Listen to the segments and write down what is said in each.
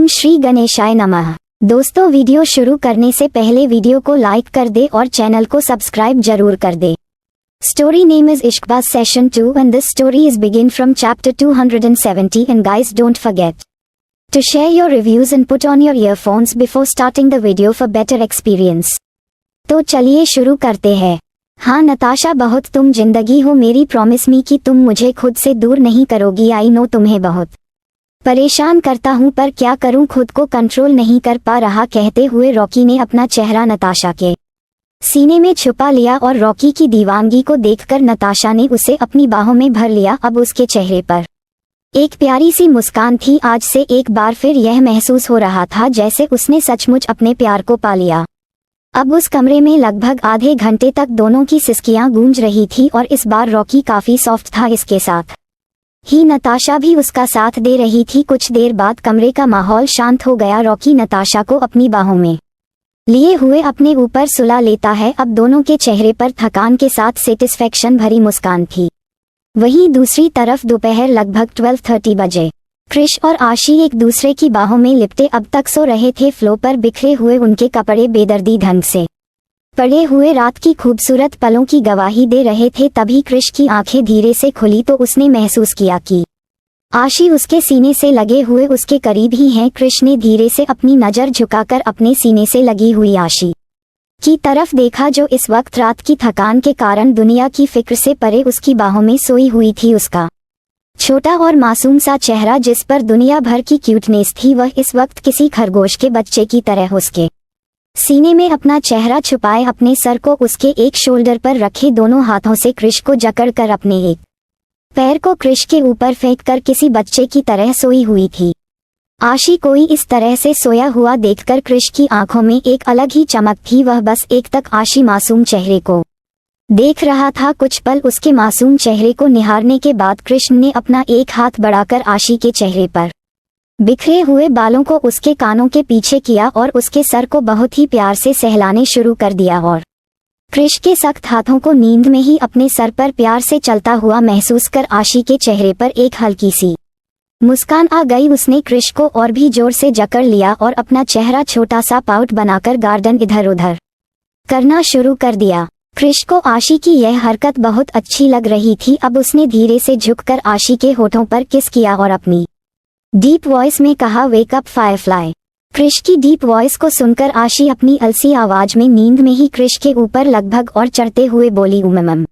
श्री गणेशाय नमः। दोस्तों, वीडियो शुरू करने से पहले वीडियो को लाइक कर दे और चैनल को सब्सक्राइब जरूर कर दे। Story name is Ishqbaz Session 2 and this story is begin from chapter 270 and guys don't forget to share your reviews and put on your earphones before starting the video for better experience। तो चलिए शुरू करते हैं। हाँ नताशा, बहुत तुम जिंदगी हो मेरी, प्रॉमिस मी कि तुम मुझे खुद से दूर नहीं करोगी। आई नो तुम्हें बहुत परेशान करता हूँ पर क्या करूँ, खुद को कंट्रोल नहीं कर पा रहा। कहते हुए रॉकी ने अपना चेहरा नताशा के सीने में छुपा लिया और रॉकी की दीवानगी को देखकर नताशा ने उसे अपनी बाहों में भर लिया। अब उसके चेहरे पर एक प्यारी सी मुस्कान थी। आज से एक बार फिर यह महसूस हो रहा था जैसे उसने सचमुच अपने प्यार को पा लिया। अब उस कमरे में लगभग आधे घंटे तक दोनों की सिसकियां गूंज रही थी और इस बार रॉकी काफी सॉफ्ट था। इसके साथ ही नताशा भी उसका साथ दे रही थी। कुछ देर बाद कमरे का माहौल शांत हो गया। रॉकी नताशा को अपनी बाहों में लिए हुए अपने ऊपर सुला लेता है। अब दोनों के चेहरे पर थकान के साथ सेटिस्फैक्शन भरी मुस्कान थी। वहीं दूसरी तरफ दोपहर लगभग 12:30 बजे क्रिश और आशी एक दूसरे की बाहों में लिपटे अब तक सो रहे थे। फ्लो पर बिखरे हुए उनके कपड़े बेदर्दी ढंग से पड़े हुए रात की खूबसूरत पलों की गवाही दे रहे थे। तभी क्रिश की आंखें धीरे से खुली तो उसने महसूस किया कि आशी उसके सीने से लगे हुए उसके करीब ही हैं। क्रिश ने धीरे से अपनी नज़र झुकाकर अपने सीने से लगी हुई आशी की तरफ देखा, जो इस वक्त रात की थकान के कारण दुनिया की फिक्र से परे उसकी बाहों में सोई हुई थी। उसका छोटा और मासूम सा चेहरा जिस पर दुनिया भर की क्यूटनेस थी, वह इस वक्त किसी खरगोश के बच्चे की तरह उसके सीने में अपना चेहरा छुपाए अपने सर को उसके एक शोल्डर पर रखे दोनों हाथों से क्रिश को जकड़कर अपने एक पैर को क्रिश के ऊपर फेंक कर किसी बच्चे की तरह सोई हुई थी। आशी कोई इस तरह से सोया हुआ देखकर क्रिश की आंखों में एक अलग ही चमक थी। वह बस एक तक आशी मासूम चेहरे को देख रहा था। कुछ पल उसके मासूम चेहरे को निहारने के बाद कृष्ण ने अपना एक हाथ बढ़ाकर आशी के चेहरे पर बिखरे हुए बालों को उसके कानों के पीछे किया और उसके सर को बहुत ही प्यार से सहलाने शुरू कर दिया और क्रिश के सख्त हाथों को नींद में ही अपने सर पर प्यार से चलता हुआ महसूस कर आशी के चेहरे पर एक हल्की सी मुस्कान आ गई। उसने क्रिश को और भी जोर से जकड़ लिया और अपना चेहरा छोटा सा पाउट बनाकर गार्डन इधर उधर करना शुरू कर दिया। क्रिश को आशी की यह हरकत बहुत अच्छी लग रही थी। अब उसने धीरे से झुककर आशी के होठों पर किस किया और अपनी डीप वॉइस में कहा, वेक अप फायरफ्लाई। क्रिश की डीप वॉइस को सुनकर आशी अपनी अलसी आवाज में नींद में ही क्रिश के ऊपर लगभग और चढ़ते हुए बोली, उमम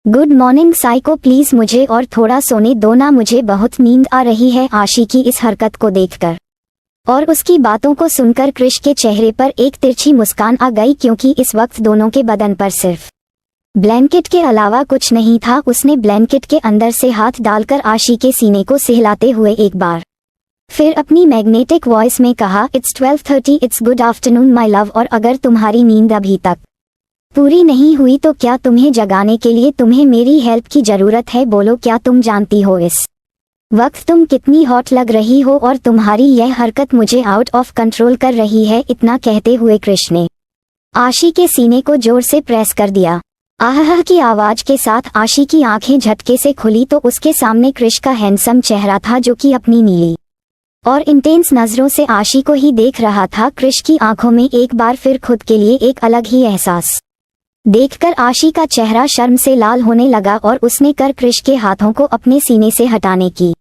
गुड मॉर्निंग साइको, प्लीज मुझे और थोड़ा सोने दो ना, मुझे बहुत नींद आ रही है। आशी की इस हरकत को देखकर और उसकी बातों को सुनकर क्रिश के चेहरे पर एक तिरछी मुस्कान आ गई, क्योंकि इस वक्त दोनों के बदन पर सिर्फ ब्लैंकेट के अलावा कुछ नहीं था। उसने ब्लैंकेट के अंदर से हाथ डालकर आशी के सीने को सहलाते हुए एक बार फिर अपनी मैग्नेटिक वॉइस में कहा, it's 12:30, it's good afternoon my love, और अगर तुम्हारी नींद अभी तक पूरी नहीं हुई तो क्या तुम्हें जगाने के लिए तुम्हें मेरी हेल्प की जरूरत है? बोलो, क्या तुम जानती हो इस वक्त तुम कितनी हॉट लग रही हो और तुम्हारी यह हरकत मुझे आउट ऑफ कंट्रोल कर रही है। इतना कहते हुए कृष ने आशी के सीने को जोर से प्रेस कर दिया। आह की आवाज के साथ आशी की आंखें झटके से खुली तो उसके सामने कृष का हैंडसम चेहरा था, जो कि अपनी नीली और इंटेंस नजरों से आशी को ही देख रहा था। कृष की आंखों में एक बार फिर खुद के लिए एक अलग ही एहसास देखकर आशी का चेहरा शर्म से लाल होने लगा और उसने कर कृष के हाथों को अपने सीने से हटाने की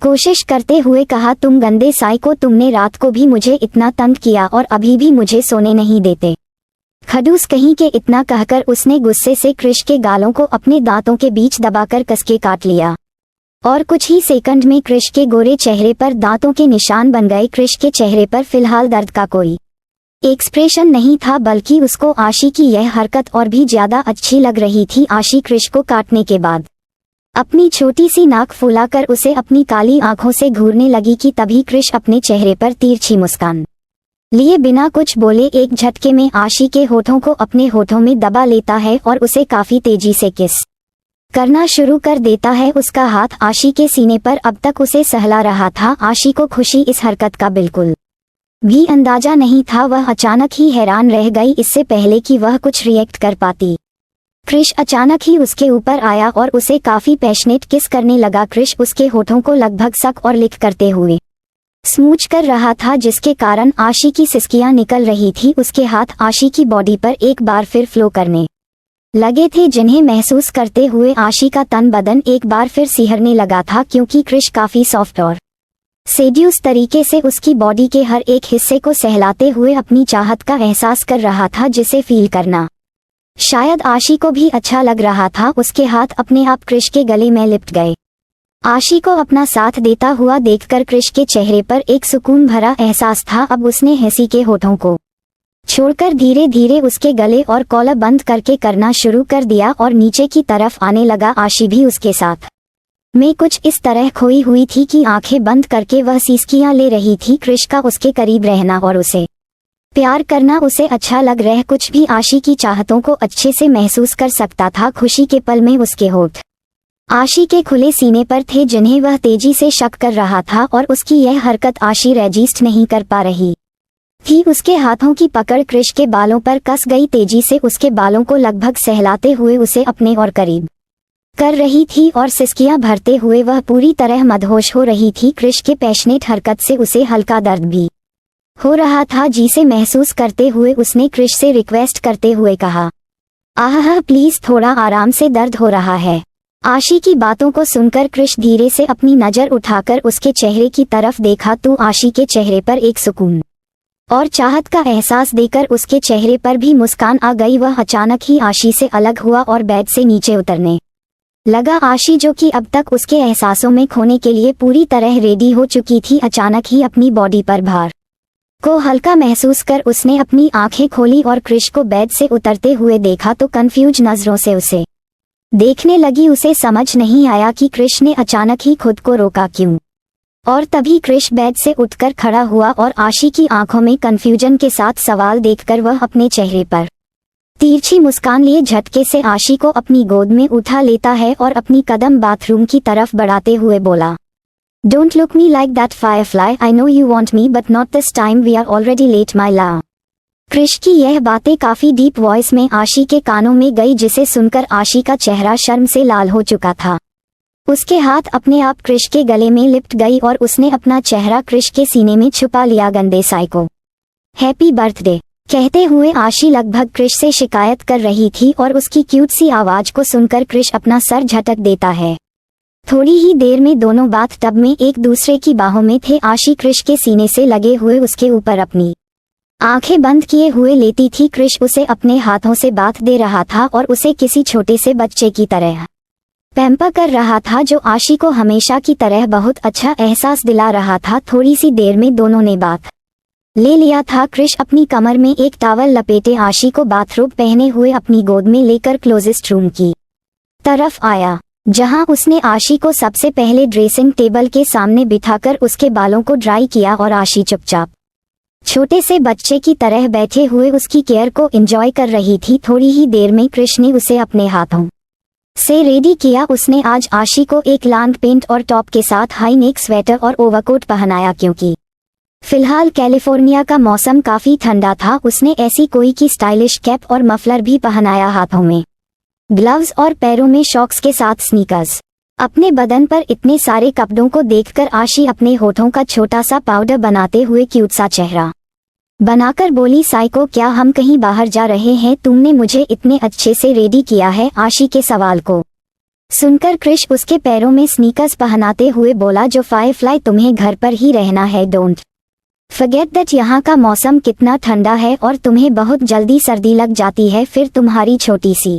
कोशिश करते हुए कहा, तुम गंदे साइको, तुमने रात को भी मुझे इतना तंग किया और अभी भी मुझे सोने नहीं देते, खडूस कहीं के। इतना कहकर उसने गुस्से से कृष के गालों को अपने दांतों के बीच दबाकर कसके काट लिया और कुछ ही सेकंड में कृष के गोरे चेहरे पर दांतों के निशान बन गए। कृष के चेहरे पर फिलहाल दर्द का कोई एक्सप्रेशन नहीं था, बल्कि उसको आशी की यह हरकत और भी ज्यादा अच्छी लग रही थी। आशी कृष को काटने के बाद अपनी छोटी सी नाक फुलाकर उसे अपनी काली आंखों से घूरने लगी कि तभी कृष अपने चेहरे पर तिरछी मुस्कान लिए बिना कुछ बोले एक झटके में आशी के होठों को अपने होठों में दबा लेता है और उसे काफी तेजी से किस करना शुरू कर देता है। उसका हाथ आशी के सीने पर अब तक उसे सहला रहा था। आशी को खुशी इस हरकत का बिल्कुल भी अंदाजा नहीं था। वह अचानक ही हैरान रह गई, इससे पहले कि वह कुछ रिएक्ट कर पाती। क्रिश अचानक ही उसके ऊपर आया और उसे काफी पैशनेट किस करने लगा। क्रिश उसके होठों को लगभग सक और लिक करते हुए स्मूच कर रहा था, जिसके कारण आशी की सिसकियां निकल रही थी। उसके हाथ आशी की बॉडी पर एक बार फिर फ्लो करने लगे थे, जिन्हें महसूस करते हुए आशी का तन बदन एक बार फिर सिहरने लगा था, क्योंकि क्रिश काफी सॉफ्ट और सेड्यूस तरीके से उसकी बॉडी के हर एक हिस्से को सहलाते हुए अपनी चाहत का एहसास कर रहा था, जिसे फील करना शायद आशी को भी अच्छा लग रहा था। उसके हाथ अपने आप क्रिश के गले में लिपट गए। आशी को अपना साथ देता हुआ देखकर क्रिश के चेहरे पर एक सुकून भरा एहसास था। अब उसने हंसी के होठों को छोड़कर धीरे धीरे उसके गले और कॉलर बंद करके करना शुरू कर दिया और नीचे की तरफ आने लगा। आशी भी उसके साथ में कुछ इस तरह खोई हुई थी कि आंखें बंद करके वह सिसकियां ले रही थी। क्रिश का उसके करीब रहना और उसे प्यार करना उसे अच्छा लग रहा कुछ भी आशी की चाहतों को अच्छे से महसूस कर सकता था। खुशी के पल में उसके होठ आशी के खुले सीने पर थे, जिन्हें वह तेजी से शक कर रहा था, और उसकी यह हरकत आशी रजिस्ट नहीं कर पा रही थी। उसके हाथों की पकड़ क्रिश के बालों पर कस गई, तेजी से उसके बालों को लगभग सहलाते हुए उसे अपने और करीब कर रही थी, और सिसकियां भरते हुए वह पूरी तरह मदहोश हो रही थी। क्रिश के पैशनेट हरकत से उसे हल्का दर्द भी हो रहा था, जिसे महसूस करते हुए उसने क्रिश से रिक्वेस्ट करते हुए कहा, आह प्लीज थोड़ा आराम से, दर्द हो रहा है। आशी की बातों को सुनकर क्रिश धीरे से अपनी नजर उठाकर उसके चेहरे की तरफ देखा तो आशी के चेहरे पर एक सुकून और चाहत का एहसास देकर उसके चेहरे पर भी मुस्कान आ गई। वह अचानक ही आशी से अलग हुआ और बेड से नीचे उतरने लगा। आशी, जो कि अब तक उसके एहसासों में खोने के लिए पूरी तरह रेडी हो चुकी थी, अचानक ही अपनी बॉडी पर भार को हल्का महसूस कर उसने अपनी आंखें खोली और क्रिश को बेड से उतरते हुए देखा तो कंफ्यूज नजरों से उसे देखने लगी। उसे समझ नहीं आया कि क्रिश ने अचानक ही खुद को रोका क्यों, और तभी क्रिश बेड से उठकर खड़ा हुआ और आशी की आंखों में कंफ्यूजन के साथ सवाल देखकर वह अपने चेहरे पर तिरछी मुस्कान लिए झटके से आशी को अपनी गोद में उठा लेता है और अपनी कदम बाथरूम की तरफ बढ़ाते हुए बोला, Don't look me like that firefly, I know you want me but not this time, we are already late my love। Krrish की यह बातें काफी डीप वॉइस में आशी के कानों में गई, जिसे सुनकर आशी का चेहरा शर्म से लाल हो चुका था। उसके हाथ अपने आप क्रिश के गले में लिपट गई और उसने अपना चेहरा क्रिश के सीने में छुपा लिया। गंदे साइको, हैप्पी बर्थडे कहते हुए आशी लगभग क्रिश से शिकायत कर रही थी, और उसकी क्यूट सी आवाज को सुनकर क्रिश अपना सर झटक देता है। थोड़ी ही देर में दोनों बाथ टब में एक दूसरे की बाहों में थे। आशी क्रिश के सीने से लगे हुए उसके ऊपर अपनी आंखें बंद किए हुए लेती थी। क्रिश उसे अपने हाथों से बाथ दे रहा था और उसे किसी छोटे से बच्चे की तरह पैम्पर कर रहा था, जो आशी को हमेशा की तरह बहुत अच्छा एहसास दिला रहा था। थोड़ी सी देर में दोनों ने बाथ ले लिया था। क्रिश अपनी कमर में एक टॉवल लपेटे आशी को बाथरोब पहने हुए अपनी गोद में लेकर क्लोजेस्ट रूम की तरफ आया, जहां उसने आशी को सबसे पहले ड्रेसिंग टेबल के सामने बिठाकर उसके बालों को ड्राई किया, और आशी चुपचाप छोटे से बच्चे की तरह बैठे हुए उसकी केयर को एंजॉय कर रही थी। थोड़ी ही देर में क्रिश ने उसे अपने हाथों से रेडी किया। उसने आज आशी को एक लॉन्ग पेंट और टॉप के साथ हाई नेक स्वेटर और ओवरकोट पहनाया, क्योंकि फिलहाल कैलिफोर्निया का मौसम काफी ठंडा था। उसने ऐसी कोई की स्टाइलिश कैप और मफलर भी पहनाया, हाथों में ग्लव्स और पैरों में शॉक्स के साथ स्नीकर्स। अपने बदन पर इतने सारे कपड़ों को देखकर आशी अपने होठों का छोटा सा पाउडर बनाते हुए क्यूट सा चेहरा बनाकर बोली, साइको क्या हम कहीं बाहर जा रहे हैं? तुमने मुझे इतने अच्छे से रेडी किया है। आशी के सवाल को सुनकर क्रिश उसके पैरों में स्नीकर्स पहनाते हुए बोला, जो फायरफ्लाई तुम्हें घर पर ही रहना है, डोंट फॉरगेट दैट यहाँ का मौसम कितना ठंडा है और तुम्हें बहुत जल्दी सर्दी लग जाती है, फिर तुम्हारी छोटी सी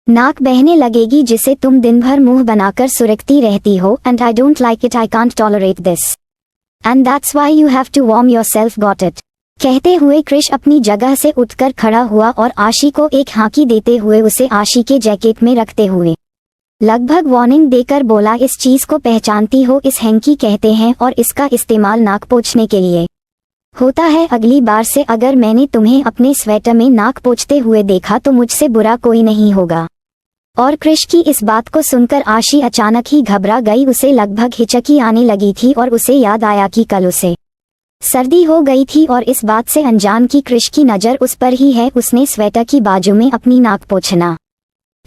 नाक बहने लगेगी, जिसे तुम दिन भर मुंह बनाकर सुरखती रहती हो। And I don't like it, I can't tolerate this, and that's why you have to warm yourself, got it. कहते हुए क्रिश अपनी जगह से उठकर खड़ा हुआ और आशी को एक हांकी देते हुए उसे आशी के जैकेट में रखते हुए लगभग वार्निंग देकर बोला, इस चीज को पहचानती हो? इस हैंकी कहते हैं और इसका इस्तेमाल नाक पोंछने के लिए होता है। अगली बार से अगर मैंने तुम्हें अपने स्वेटर में नाक पोंछते हुए देखा तो मुझसे बुरा कोई नहीं होगा। और क्रिश की इस बात को सुनकर आशी अचानक ही घबरा गई। उसे लगभग हिचकी आने लगी थी और उसे याद आया कि कल उसे सर्दी हो गई थी और इस बात से अनजान की क्रिश की नज़र उस पर ही है। उसने स्वेटर की बाजू में अपनी नाक पोंछना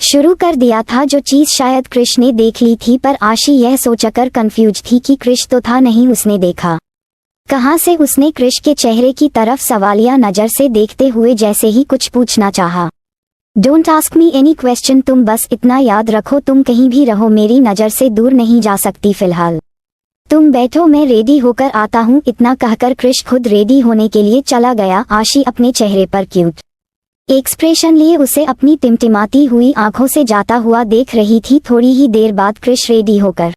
शुरू कर दिया था, जो चीज शायद क्रिश ने देख ली थी, पर आशी यह सोचकर कंफ्यूज थी कि क्रिश तो था नहीं उसने देखा कहाँ से उसने क्रिश के चेहरे की तरफ सवालिया नजर से देखते हुए जैसे ही कुछ पूछना चाहा। Don't ask me any question, तुम बस इतना याद रखो तुम कहीं भी रहो मेरी नज़र से दूर नहीं जा सकती फिलहाल। तुम बैठो मैं रेडी होकर आता हूँ। इतना कहकर क्रिश खुद रेडी होने के लिए चला गया। आशी अपने चेहरे पर क्यूट एक्सप्रेशन लिए उसे अपनी टिमटिमाती हुई आंखों से जाता हुआ देख रही थी। थोड़ी ही देर बाद क्रिश रेडी होकर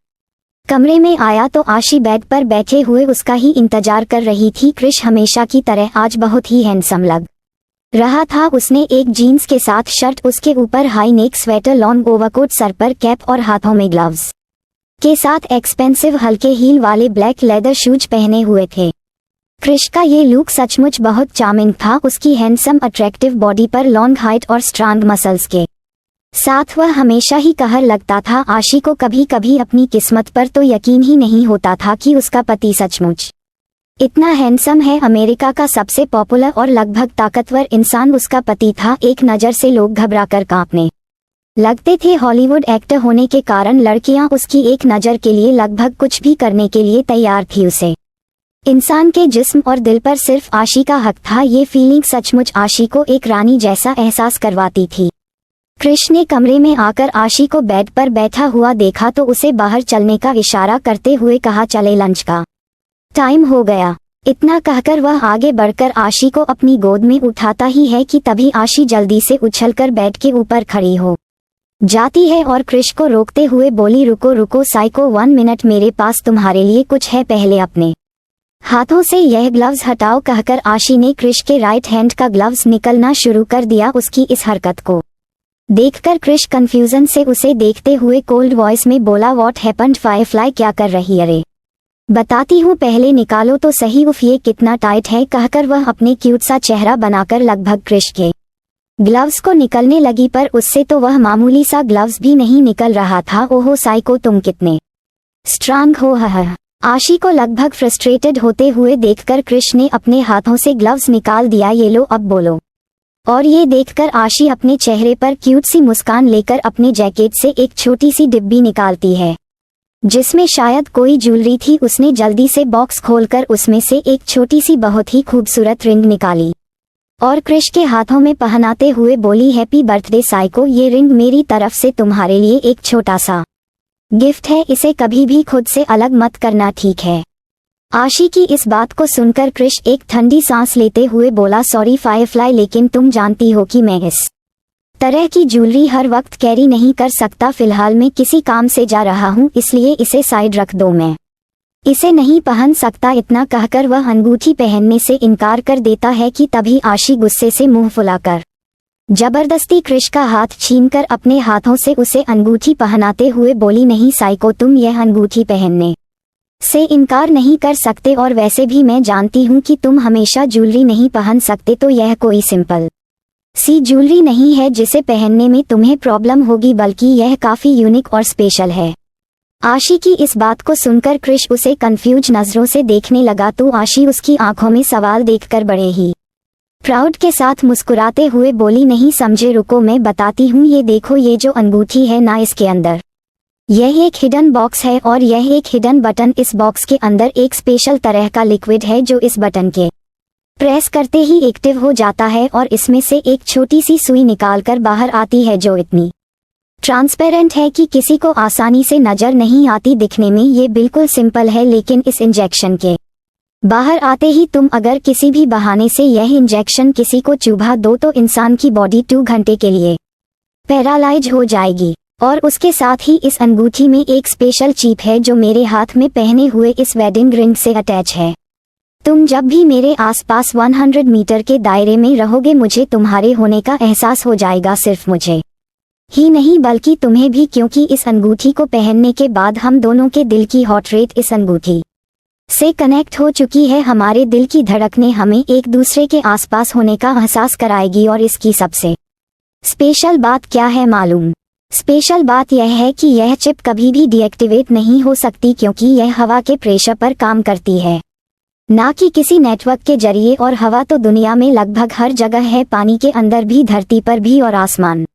कमरे में आया तो आशी बेड पर बैठे हुए उसका ही इंतजार कर रही थी। क्रिश हमेशा की तरह आज बहुत ही हैंडसम लग रहा था। उसने एक जीन्स के साथ शर्ट, उसके ऊपर high neck sweater, long overcoat, sir पर कैप और हाथों में ग्लव्स के साथ एक्सपेंसिव हल्के हील वाले ब्लैक लेदर शूज पहने हुए थे। क्रिश का ये लुक सचमुच बहुत चार्मिंग था। उसकी हैंडसम अट्रैक्टिव बॉडी पर लॉन्ग हाइट और स्ट्रांग मसल्स के साथ वह हमेशा ही कहर लगता था। आशी को कभी कभी अपनी किस्मत पर तो यकीन ही नहीं होता था कि उसका पति सचमुच इतना हैंडसम है। अमेरिका का सबसे पॉपुलर और लगभग ताकतवर इंसान उसका पति था। एक नज़र से लोग घबराकर कांपने लगते थे। हॉलीवुड एक्टर होने के कारण लड़कियां उसकी एक नज़र के लिए लगभग कुछ भी करने के लिए तैयार थी। उसे इंसान के जिस्म और दिल पर सिर्फ आशी का हक था। ये फीलिंग सचमुच आशी को एक रानी जैसा एहसास करवाती थी। क्रिश ने कमरे में आकर आशी को बेड पर बैठा हुआ देखा तो उसे बाहर चलने का इशारा करते हुए कहा, चले लंच का टाइम हो गया। इतना कहकर वह आगे बढ़कर आशी को अपनी गोद में उठाता ही है कि तभी आशी जल्दी से उछलकर बेड के ऊपर खड़ी हो जाती है और क्रिश को रोकते हुए बोली, रुको रुको साइको, 1 मिनट, मेरे पास तुम्हारे लिए कुछ है, पहले अपने हाथों से यह ग्लव्स हटाओ। कहकर आशी ने क्रिश के राइट हैंड का ग्लव्स निकलना शुरू कर दिया। उसकी इस हरकत को देखकर क्रिश कंफ्यूजन से उसे देखते हुए कोल्ड वॉइस में बोला, व्हाट हैपेंड फायरफ्लाई, क्या कर रही? अरे बताती हूँ, पहले निकालो तो सही। उफ, ये कितना टाइट है। कहकर वह अपने क्यूट सा चेहरा बनाकर लगभग क्रिश के ग्लव्स को निकलने लगी, पर उससे तो वह मामूली सा ग्लव्स भी नहीं निकल रहा था। ओहो साइको, तुम कितने स्ट्रांग हो। आशी को लगभग फ्रस्ट्रेटेड होते हुए देखकर क्रिश ने अपने हाथों से ग्लव्स निकाल दिया। ये लो, अब बोलो। और ये देखकर आशी अपने चेहरे पर क्यूट सी मुस्कान लेकर अपने जैकेट से एक छोटी सी डिब्बी निकालती है जिसमें शायद कोई ज्वेलरी थी। उसने जल्दी से बॉक्स खोलकर उसमें से एक छोटी सी बहुत ही खूबसूरत रिंग निकाली और क्रिश के हाथों में पहनाते हुए बोली, हैप्पी बर्थडे साइको, ये रिंग मेरी तरफ से तुम्हारे लिए एक छोटा सा गिफ्ट है, इसे कभी भी खुद से अलग मत करना, ठीक है? आशी की इस बात को सुनकर क्रिश एक ठंडी सांस लेते हुए बोला, सॉरी फायरफ्लाई, लेकिन तुम जानती हो कि मैं इस तरह की ज्वेलरी हर वक्त कैरी नहीं कर सकता। फिलहाल मैं किसी काम से जा रहा हूँ, इसलिए इसे साइड रख दो, मैं इसे नहीं पहन सकता। इतना कहकर वह अंगूठी पहनने से इनकार कर देता है कि तभी आशी गुस्से से मुंह फुलाकर जबरदस्ती क्रिश का हाथ छीनकर अपने हाथों से उसे अंगूठी पहनाते हुए बोली, नहीं साइको, तुम यह अंगूठी पहनने से इनकार नहीं कर सकते, और वैसे भी मैं जानती हूँ कि तुम हमेशा ज्वेलरी नहीं पहन सकते, तो यह कोई सिंपल सी ज्वेलरी नहीं है जिसे पहनने में तुम्हें प्रॉब्लम होगी, बल्कि यह काफी यूनिक और स्पेशल है। आशी की इस बात को सुनकर क्रिश उसे कंफ्यूज नजरों से देखने लगा तो आशी उसकी आंखों में सवाल देखकर बड़े ही प्राउड के साथ मुस्कुराते हुए बोली, नहीं समझे, रुको मैं बताती हूँ। ये देखो, ये जो अंगूठी है ना, इसके अंदर यह एक हिडन बॉक्स है और यह एक हिडन बटन। इस बॉक्स के अंदर एक स्पेशल तरह का लिक्विड है जो इस बटन के प्रेस करते ही एक्टिव हो जाता है और इसमें से एक छोटी सी सुई निकालकर बाहर आती है जो इतनी ट्रांसपेरेंट है कि किसी को आसानी से नजर नहीं आती। दिखने में ये बिल्कुल सिंपल है, लेकिन इस इंजेक्शन के बाहर आते ही तुम अगर किसी भी बहाने से यह इंजेक्शन किसी को चुभा दो तो इंसान की बॉडी 2 घंटे के लिए पैरालाइज हो जाएगी। और उसके साथ ही इस अंगूठी में एक स्पेशल चिप है जो मेरे हाथ में पहने हुए इस वेडिंग रिंग से अटैच है। तुम जब भी मेरे आसपास 100 मीटर के दायरे में रहोगे, मुझे तुम्हारे होने का एहसास हो जाएगा। सिर्फ मुझे ही नहीं बल्कि तुम्हें भी, क्योंकि इस अंगूठी को पहनने के बाद हम दोनों के दिल की हॉट रेट इस अंगूठी से कनेक्ट हो चुकी है। हमारे दिल की धड़कनें हमें एक दूसरे के आसपास होने का एहसास कराएगी। और इसकी सबसे स्पेशल बात क्या है मालूम? स्पेशल बात यह है कि यह चिप कभी भी डीएक्टिवेट नहीं हो सकती, क्योंकि यह हवा के प्रेशर पर काम करती है, ना कि किसी नेटवर्क के जरिए। और हवा तो दुनिया में लगभग हर जगह है, पानी के अंदर भी, धरती पर भी और आसमान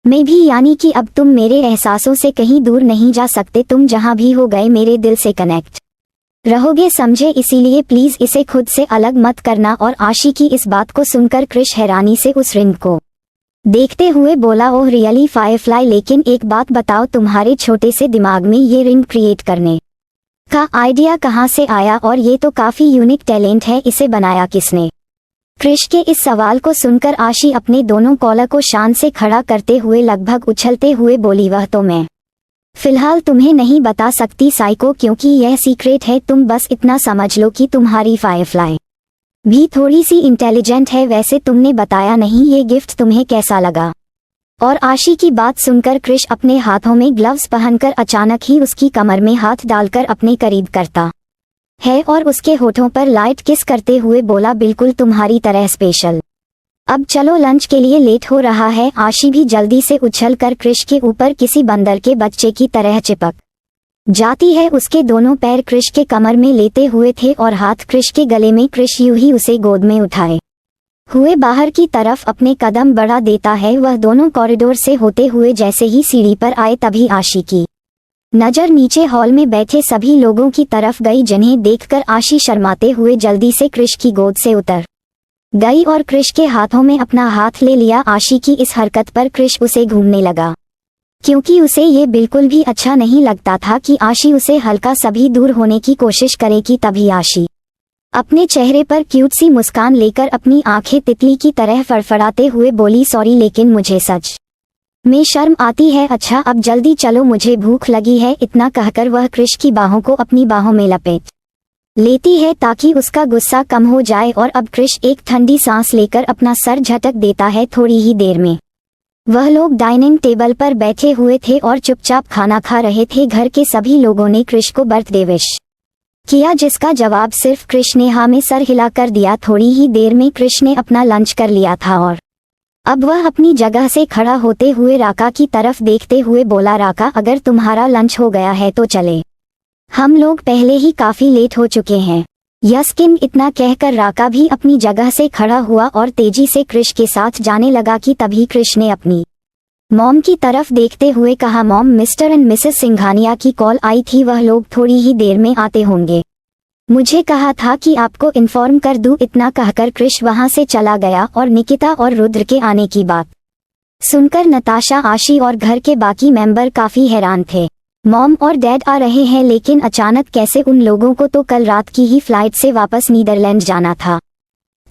में भी। यानी कि अब तुम मेरे एहसासों से कहीं दूर नहीं जा सकते। तुम जहां भी हो गए मेरे दिल से कनेक्ट रहोगे समझे, इसीलिए प्लीज इसे खुद से अलग मत करना। और आशी की इस बात को सुनकर क्रिश हैरानी से उस रिंग को देखते हुए बोला, ओह रियली फायरफ्लाई, लेकिन एक बात बताओ, तुम्हारे छोटे से दिमाग में ये रिंग क्रिएट करने का आइडिया कहाँ से आया? और ये तो काफी यूनिक टैलेंट है, इसे बनाया किसने? क्रिश के इस सवाल को सुनकर आशी अपने दोनों कॉलर को शान से खड़ा करते हुए लगभग उछलते हुए बोली, वह तो मैं फिलहाल तुम्हें नहीं बता सकती साइको, क्योंकि यह सीक्रेट है। तुम बस इतना समझ लो कि तुम्हारी फायरफ्लाई भी थोड़ी सी इंटेलिजेंट है। वैसे तुमने बताया नहीं, ये गिफ्ट तुम्हें कैसा लगा? और आशी की बात सुनकर क्रिश अपने हाथों में ग्लव्स पहनकर अचानक ही उसकी कमर में हाथ डालकर अपने करीब करता है और उसके होठों पर लाइट किस करते हुए बोला, बिल्कुल तुम्हारी तरह स्पेशल। अब चलो, लंच के लिए लेट हो रहा है। आशी भी जल्दी से उछलकर क्रिश के ऊपर किसी बंदर के बच्चे की तरह चिपक जाती है। उसके दोनों पैर क्रिश के कमर में लेते हुए थे और हाथ क्रिश के गले में। क्रिश यूं ही उसे गोद में उठाए हुए बाहर की तरफ अपने कदम बढ़ा देता है। वह दोनों कॉरिडोर से होते हुए जैसे ही सीढ़ी पर आए, तभी आशी की नजर नीचे हॉल में बैठे सभी लोगों की तरफ गई, जिन्हें देखकर आशी शर्माते हुए जल्दी से क्रिश की गोद से उतर गई और क्रिश के हाथों में अपना हाथ ले लिया। आशी की इस हरकत पर क्रिश उसे घूमने लगा, क्योंकि उसे ये बिल्कुल भी अच्छा नहीं लगता था कि आशी उसे हल्का सा भी दूर होने की कोशिश करेगी। तभी आशी अपने चेहरे पर क्यूट सी मुस्कान लेकर अपनी आंखें तितली की तरह फड़फड़ाते हुए बोली, सॉरी लेकिन मुझे सच में शर्म आती है। अच्छा अब जल्दी चलो, मुझे भूख लगी है। इतना कहकर वह क्रिश की बाहों को अपनी बाहों में लपेट लेती है ताकि उसका गुस्सा कम हो जाए। और अब क्रिश एक ठंडी सांस लेकर अपना सर झटक देता है। थोड़ी ही देर में वह लोग डाइनिंग टेबल पर बैठे हुए थे और चुपचाप खाना खा रहे थे। घर के सभी लोगों ने क्रिश को बर्थडे विश किया, जिसका जवाब सिर्फ क्रिश ने हाँ में सर हिलाकर दिया। थोड़ी ही देर में क्रिश ने अपना लंच कर लिया था और अब वह अपनी जगह से खड़ा होते हुए राका की तरफ देखते हुए बोला, राका अगर तुम्हारा लंच हो गया है तो चले, हम लोग पहले ही काफी लेट हो चुके हैं। यस्किन इतना कहकर राका भी अपनी जगह से खड़ा हुआ और तेजी से क्रिश के साथ जाने लगा कि तभी क्रिश ने अपनी मॉम की तरफ देखते हुए कहा, mom mister and Mrs Singhania की कॉल आई थी, वह लोग थोड़ी ही देर में आते होंगे। मुझे कहा था कि आपको इन्फॉर्म कर दूं। इतना कहकर क्रिश वहां से चला गया और निकिता और रुद्र के आने की बात सुनकर नताशा, आशी और घर के बाकी मेंबर काफी हैरान थे। मॉम और डैड आ रहे हैं, लेकिन अचानक कैसे? उन लोगों को तो कल रात की ही फ्लाइट से वापस नीदरलैंड जाना था,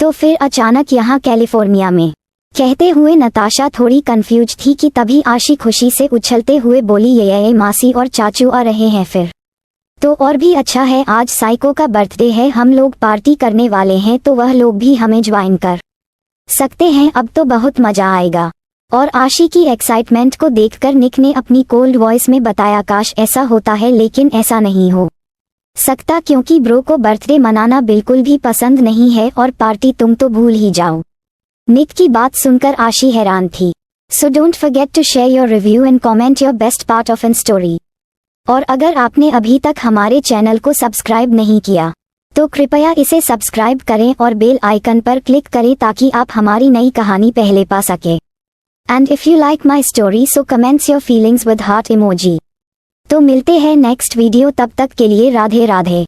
तो फिर अचानक यहाँ कैलिफोर्निया में? कहते हुए नताशा थोड़ी कंफ्यूज थी कि तभी आशी खुशी से उछलते हुए बोली, ये मासी और चाचू आ रहे हैं, फिर तो और भी अच्छा है। आज साइको का बर्थडे है, हम लोग पार्टी करने वाले हैं, तो वह लोग भी हमें ज्वाइन कर सकते हैं। अब तो बहुत मजा आएगा। और आशी की एक्साइटमेंट को देखकर निक ने अपनी कोल्ड वॉइस में बताया, काश ऐसा होता है, लेकिन ऐसा नहीं हो सकता क्योंकि ब्रो को बर्थडे मनाना बिल्कुल भी पसंद नहीं है और पार्टी तुम तो भूल ही जाओ। निक की बात सुनकर आशी हैरान थी। So don't forget to share your review and comment your best part of an story. और अगर आपने अभी तक हमारे चैनल को सब्सक्राइब नहीं किया तो कृपया इसे सब्सक्राइब करें और बेल आइकन पर क्लिक करें ताकि आप हमारी नई कहानी पहले पा सके। And if you like my story, so comments your feelings with heart emoji. तो मिलते हैं नेक्स्ट वीडियो, तब तक के लिए राधे राधे।